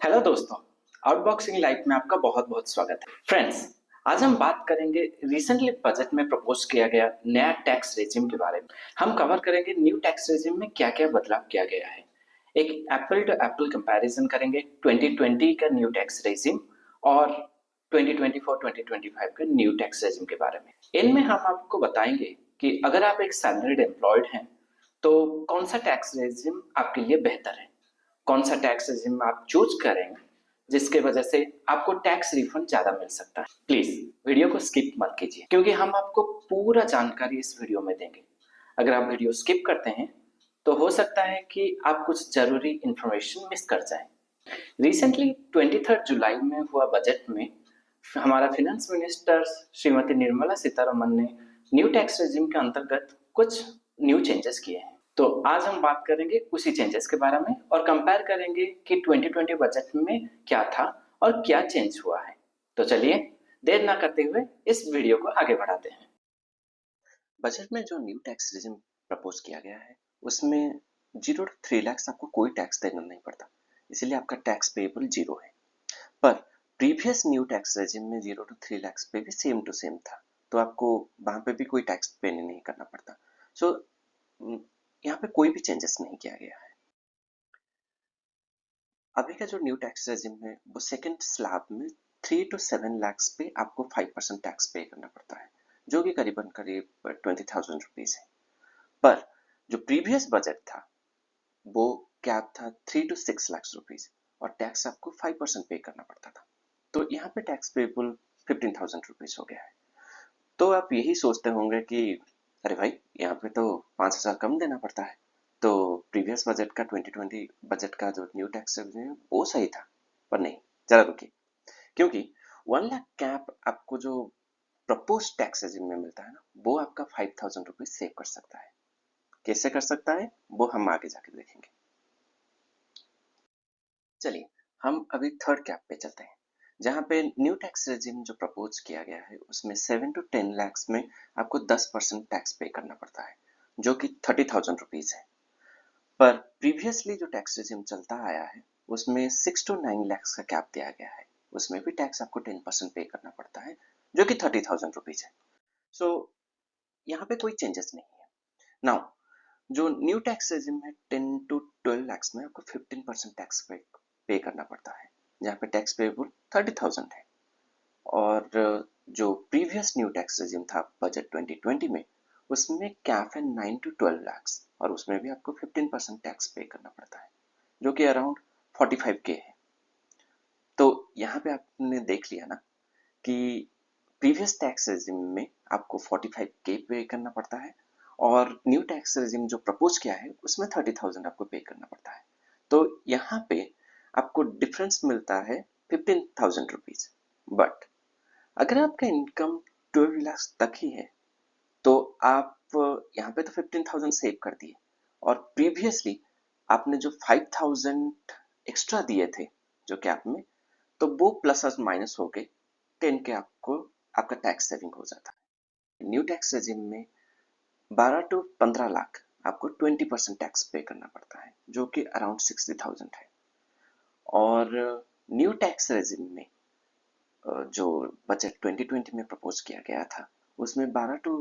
Hello दोस्तों, आउटबॉक्सिंग life में आपका बहुत बहुत स्वागत है। फ्रेंड्स, आज हम बात करेंगे रिसेंटली बजट में प्रपोज किया गया नया टैक्स रेजिम के बारे में। हम कवर करेंगे न्यू टैक्स रेजिम में क्या क्या बदलाव किया गया है। एक एप्पल टू एप्पल कंपैरिजन करेंगे 2020 का न्यू टैक्स रेजिम और 2024-2025 का न्यू टैक्स रेजिम के बारे में। इनमें हम आपको बताएंगे कि अगर आप एक सैलरीड एम्प्लॉयड हैं तो कौन सा टैक्स रेजिम आपके लिए बेहतर है, कौन सा टैक्स रेजिम आप चूज करेंगे जिसके वजह से आपको टैक्स रिफंड ज्यादा मिल सकता है। प्लीज वीडियो को स्किप मत कीजिए क्योंकि हम आपको पूरा जानकारी इस वीडियो में देंगे। अगर आप वीडियो स्किप करते हैं तो हो सकता है कि आप कुछ जरूरी इंफॉर्मेशन मिस कर जाएं। रिसेंटली 23 जुलाई में हुआ बजट में हमारा फाइनेंस मिनिस्टर श्रीमती निर्मला सीतारमन ने न्यू टैक्स रेजिम के अंतर्गत कुछ न्यू चेंजेस किए हैं। तो आज हम बात करेंगे उसी चेंजेस के बारे में और कंपेयर करेंगे कि 2020 बजट में क्या था और क्या चेंज हुआ है। तो चलिए देर ना करते हुए इस वीडियो को आगे बढ़ाते हैं। बजट में जो न्यू टैक्स रेजिम प्रपोज किया गया है उसमें 0 to 3 लाख आपको कोई टैक्स देना नहीं पड़ता, इसीलिए आपका टैक्स पेएबल 0 है। पर प्रीवियस न्यू टैक्स रेजिम में 0 to 3 लाख पे भी सेम टू सेम था, तो आपको वहां पे भी कोई टैक्स पे नहीं करना पड़ता। सो यहाँ पे कोई भी चेंजेस नहीं किया गया है। अभी का जो न्यू टैक्स रेजिम है वो सेकेंड स्लैब में 3 to 7 लाख पे आपको 5% टैक्स पे करना पड़ता है, जो कि करीबन करीब 20,000 रुपीज है। पर जो प्रीवियस बजट था वो कैप था 3 to 6 लाख रुपीज और टैक्स आपको 5% पे करना पड़ता था। तो यहाँ पे टैक्स पेबल 15,000 रुपीज हो गया है। तो आप यही सोचते होंगे कि अरे भाई यहाँ पे तो 5,000 कम देना पड़ता है, तो प्रीवियस बजट का 2020 बजट का जो न्यू टैक्स है वो सही था। पर नहीं, जरा रुकिए, क्योंकि 1 लाख कैप आपको जो प्रपोज टैक्स रेजिम में मिलता है ना, वो आपका 5,000 रुपीज सेव कर सकता है। कैसे कर सकता है वो हम आगे जाके देखेंगे। चलिए हम अभी थर्ड कैप पे चलते हैं, जहां पे न्यू टैक्स रेजिम जो प्रपोज किया गया है उसमें 7 to 10 लाख में आपको 10% टैक्स पे करना पड़ता है, जो कि 30,000 रुपीज है। पर प्रीवियसली जो टैक्स रेजिम चलता आया है उसमें 6 to 9 लाख का कैप दिया गया है, उसमें भी टैक्स आपको 10% पे करना पड़ता है, जो कि 30,000 रुपीज है। सो यहाँ पे कोई चेंजेस नहीं है। नाउ जो न्यू टैक्स रेजिम है 10 to 12 लाख में आपको 15% टैक्स पे करना पड़ता है, जहाँ पे टैक्स पेबल 30,000 है। और जो प्रीवियस न्यू टैक्स रेजिम था बजट 2020 में, उसमें कैप है 9 to 12 लाख और उसमें भी आपको 15% टैक्स पे करना पड़ता है, जो कि अराउंड 45K है। तो यहाँ पे आपने देख लिया ना कि प्रीवियस टैक्स रेजिम में आपको 45K पे करना पड़ता है और न्यू टैक्स रेजिम जो प्रपोज किया है उसमें 30,000 आपको पे करना पड़ता है। तो यहाँ पे आपको डिफरेंस मिलता है 15,000 रुपीज। बट अगर आपका इनकम 12 लाख तक ही है तो आप यहाँ पे तो 15,000 सेव कर दिए, और प्रीवियसली आपने जो 5,000 एक्स्ट्रा दिए थे जो कैप में, तो वो प्लस और माइनस हो गए 10 के, आपको आपका टैक्स सेविंग हो जाता है। न्यू टैक्स रेजिम में 12 to 15 लाख आपको 20% टैक्स पे करना पड़ता है, जो कि अराउंड 60,000 है। और न्यू टैक्स रेजिम में जो बजट 2020 में प्रपोज किया गया था उसमें 12 to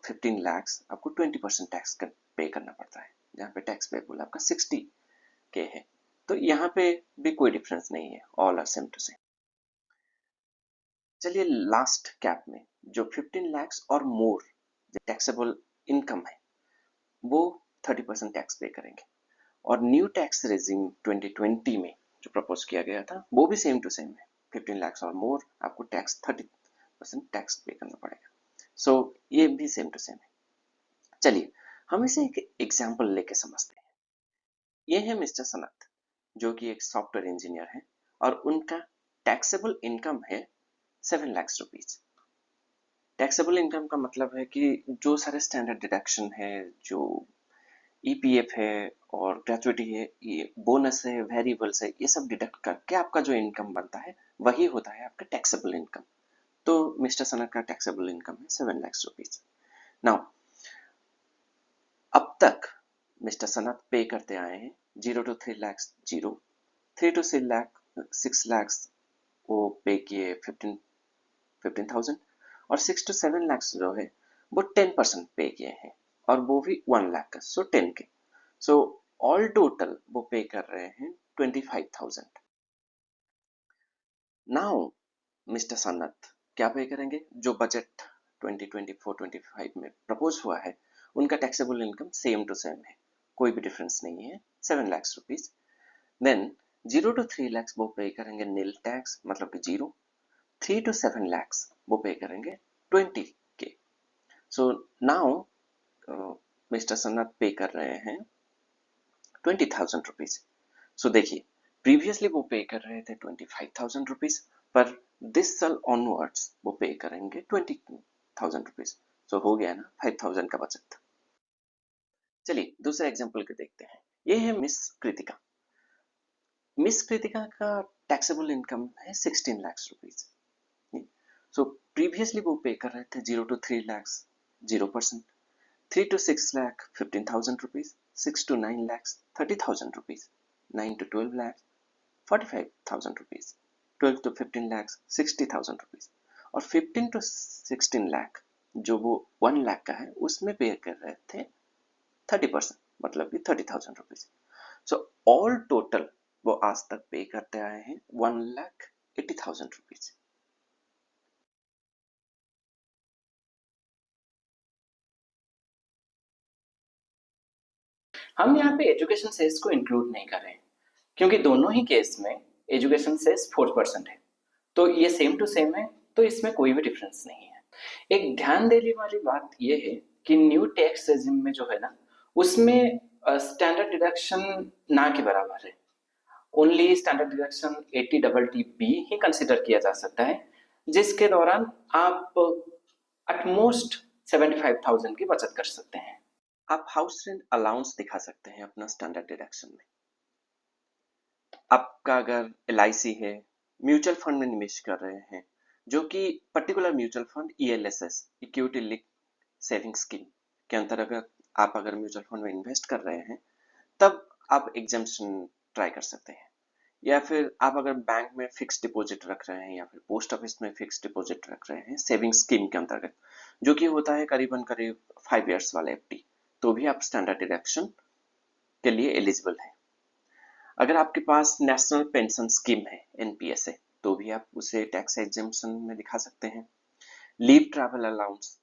15 लाख आपको 20% टैक्स पे करना पड़ता है, जहाँ पे टैक्स पेबल आपका 60K है। तो यहाँ पे भी कोई डिफरेंस नहीं है, all are same to same. चलिए लास्ट कैप में जो 15 लाख और मोर टैक्सेबल इनकम है वो 30% टैक्स पे करेंगे। और न्यू टैक्स रेजिम 2020 में जो प्रपोज किया गया था वो भी सेम टू सेम है, 15 लाख और मोर आपको टैक्स 30% टैक्स पे करना पड़ेगा। सो ये भी सेम टू सेम है। चलिए हम इसे एक एग्जाम्पल लेके समझते हैं। ये है मिस्टर सनत, जो कि एक सॉफ्टवेयर इंजीनियर है और उनका टैक्सेबल इनकम है 7 लाख रुपीज। टैक्सेबल इनकम का मतलब है कि जो सारे स्टैंडर्ड डिडक्शन है, जो ईपीएफ है और ग्रेचुइटी है, ये बोनस है, वेरिएबल्स है, ये सब डिडक्ट करके आपका जो इनकम बनता है वही होता है आपका टैक्सेबल इनकम। तो मिस्टर सनत का टैक्सेबल इनकम है 7 लाख रुपीज। नाउ अब तक मिस्टर सनत पे करते आए हैं 0 to 3 lakh 0, 3 to 6 lakh 6 lakhs वो पे किए 15,000 और 6 to 7 lakhs जो है वो 10% पे किए हैं और वो भी 1 लाख का, सो 10 के। सो ऑल टोटल वो पे कर रहे हैं 25,000। नाउ मिस्टर सन्नत क्या पे करेंगे? जो बजट 2024-25 में प्रपोज हुआ है उनका taxable income same to same है, कोई भी डिफरेंस नहीं है, 7 lakhs rupees. Then 0 to 3 lakhs वो पे करेंगे नील टैक्स, मतलब कि जीरो। 3 to 7 lakhs वो पे करेंगे 20 के। सो नाउ मिस्टर सन्नत पे कर रहे हैं 20,000 रुपीज। सो देखिए, प्रीवियसली वो पे कर रहे थे 25,000 रुपीज, पर दिस साल ऑनवर्ड्स वो पे करेंगे 20,000 रुपीज। सो हो गया ना 5,000 का बचत। चलिए दूसरे एग्जाम्पल के देखते हैं। ये है मिस कृतिका। मिस कृतिका का टैक्सेबल इनकम है 16 lakhs रुपीज। सो प्रीवियसली वो पे कर रहे थे 0 to 3 lakhs 0%, 3 to 6 lakh 15,000 rupees, 6 to 9 lakhs 30,000 rupees, 9 to 12 lakhs 45,000 rupees, 12 to 15 lakhs 60,000 rupees और 15 to 16 लाख जो वो 1 लाख का है उसमें पे कर रहे थे 30%, मतलब कि 30,000 रुपीज। सो ऑल टोटल वो आज तक पे करते आए हैं 1,80,000 रुपीज। हम यहाँ पे एजुकेशन सेस को इंक्लूड नहीं कर रहे हैं क्योंकि दोनों ही केस में एजुकेशन सेस 4% है, तो ये सेम टू सेम है, तो इसमें कोई भी डिफरेंस नहीं है। एक ध्यान देने वाली बात ये है कि न्यू टैक्स रेजिम में जो है ना, उसमें स्टैंडर्ड डिडक्शन ना के बराबर है। ओनली स्टैंडर्ड डिडक्शन 80TTB ही कंसिडर किया जा सकता है, जिसके दौरान आप एटमोस्ट 75,000 की बचत कर सकते हैं। आप हाउस रेंट अलाउंस दिखा सकते हैं अपना स्टैंडर्ड डिडक्शन में। आपका अगर LIC है, म्यूचुअल फंड में निवेश कर रहे हैं, जो कि particular mutual fund ELSS equity linked saving scheme के अंतर्गत आप अगर म्यूचुअल फंड में इन्वेस्ट कर रहे हैं, तब आप एग्जेम्पशन ट्राई कर सकते हैं। या फिर आप अगर बैंक में फिक्स डिपॉजिट रख रहे हैं या फिर पोस्ट ऑफिस में फिक्स डिपॉजिट रख रहे हैं सेविंग स्कीम के अंतर्गत, जो कि होता है करीबन करीब 5 years वाला FD, तो भी आप स्टैंडर्ड डिडक्शन के लिए एलिजिबल हैं। अगर आपके पास नेशनल पेंशन स्कीम है NPS तो भी आप उसे टैक्स एग्जेम्पशन में दिखा सकते हैं। लीव ट्रैवल अलाउंस,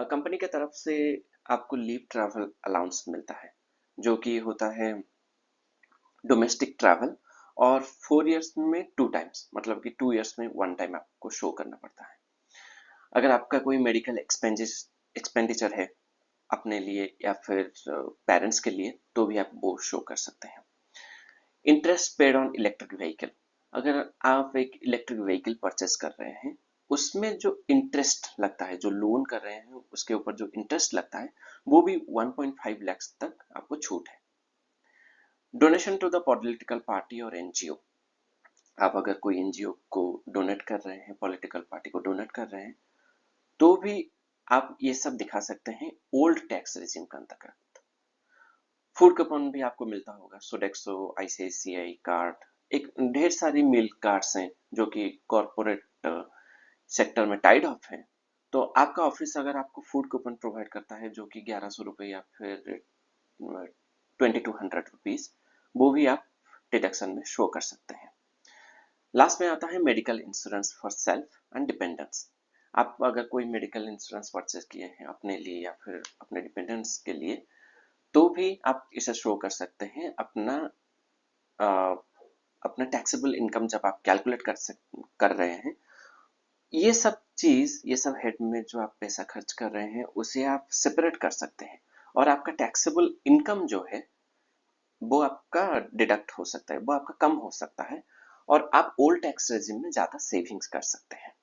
कंपनी की तरफ से आपको लीव ट्रैवल अलाउंस मिलता है, जो कि होता है डोमेस्टिक ट्रैवल और 4 years में 2 times, मतलब कि 2 years में 1 time आपको शो करना पड़ता है। अगर आपका कोई मेडिकल एक्सपेंडिचर है अपने लिए या फिर पेरेंट्स के लिए, तो भी आप वो शो कर सकते हैं। Interest paid on electric vehicle, अगर आप एक इलेक्ट्रिक व्हीकल परचेस कर रहे हैं, उसमें जो इंटरेस्ट लगता है, जो लोन कर रहे हैं उसके ऊपर जो इंटरेस्ट लगता है, वो भी 1.5 लाख तक आपको छूट है। Donation to the political party और NGO, आप अगर कोई NGO को डोनेट कर रहे हैं, पॉलिटिकल पार्टी को डोनेट कर रहे हैं, तो भी आप ये सब दिखा सकते हैं ओल्ड टैक्स रेजिम के अंतर्गत। फूड कूपन भी आपको मिलता होगा, सोडेक्सो, ICICI कार्ड, एक ढेर सारी मिल्क कार्ड्स हैं जो कि कॉरपोरेट सेक्टर में टाइड अप हैं। तो आपका ऑफिस अगर आपको फूड कूपन प्रोवाइड करता है जो कि 1100 रुपये या फिर 2200 रुपीज, वो भी आप डिडक्शन में शो कर सकते हैं। लास्ट में आता है medical insurance for self and dependents. आप अगर कोई मेडिकल इंश्योरेंस परचेज किए हैं अपने लिए या फिर अपने डिपेंडेंट्स के लिए, तो भी आप इसे शो कर सकते हैं अपना अपना टैक्सेबल इनकम जब आप कैलकुलेट कर रहे हैं। ये सब चीज, ये सब हेड में जो आप पैसा खर्च कर रहे हैं उसे आप सेपरेट कर सकते हैं और आपका टैक्सेबल इनकम जो है वो आपका डिडक्ट हो सकता है, वो आपका कम हो सकता है और आप ओल्ड टैक्स रेजिम में ज्यादा सेविंग्स कर सकते हैं।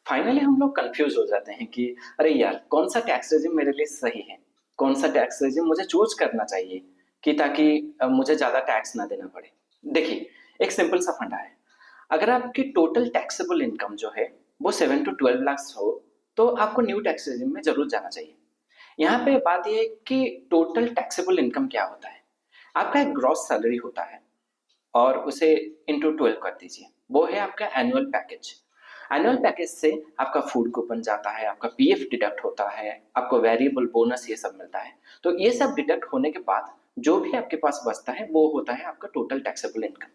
फाइनली हम लोग कंफ्यूज हो जाते हैं कि अरे यार, कौन सा टैक्स रेजिम मेरे लिए सही है, कौन सा टैक्स रेजिम मुझे चूज करना चाहिए कि ताकि मुझे ज्यादा टैक्स ना देना पड़े। देखिए, एक सिंपल सा फंडा है। अगर आपकी टोटल टैक्सेबल इनकम जो है वो 7 to 12 लाख हो, तो आपको न्यू टैक्स रेजिम में जरूर जाना चाहिए। यहाँ पे बात यह है कि टोटल टैक्सेबल इनकम क्या होता है। आपका एक ग्रॉस सैलरी होता है और उसे इंटू 12 कर दीजिए, वो है आपका एनुअल पैकेज। एनुअल पैकेज से आपका फूड कूपन जाता है, आपका पीएफ डिडक्ट होता है, आपको वेरिएबल बोनस ये सब मिलता है। तो ये सब डिडक्ट होने के बाद जो भी आपके पास बचता है वो होता है आपका टोटल टैक्सेबल इनकम।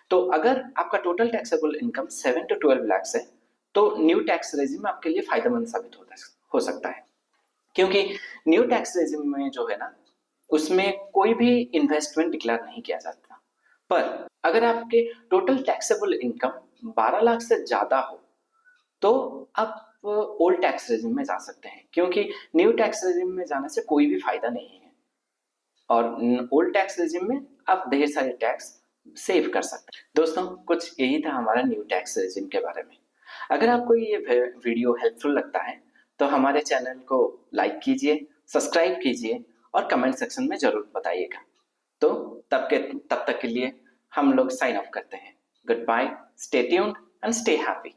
तो अगर आपका total taxable income 7 to 12 lakh है तो न्यू टैक्स रेजिम आपके लिए फायदेमंद साबित हो सकता है, क्योंकि न्यू टैक्स रेजिम में जो है ना, उसमें कोई भी इन्वेस्टमेंट डिक्लेयर नहीं किया जाता। पर अगर आपके टोटल टैक्सेबल इनकम 12 लाख से ज्यादा हो तो आप ओल्ड टैक्स रेजिम में जा सकते हैं, क्योंकि न्यू टैक्स रेजिम में जाने से कोई भी फायदा नहीं है। और ओल्ड टैक्स रेजिम में आप ढेर सारे टैक्स सेव कर सकते हैं। दोस्तों, कुछ यही था हमारा न्यू टैक्स रेजिम के बारे में। अगर आपको ये वीडियो हेल्पफुल लगता है तो हमारे चैनल को लाइक कीजिए, सब्सक्राइब कीजिए और कमेंट सेक्शन में जरूर बताइएगा। तो तब तक के लिए हम लोग साइन ऑफ करते हैं। Goodbye, stay tuned and stay happy.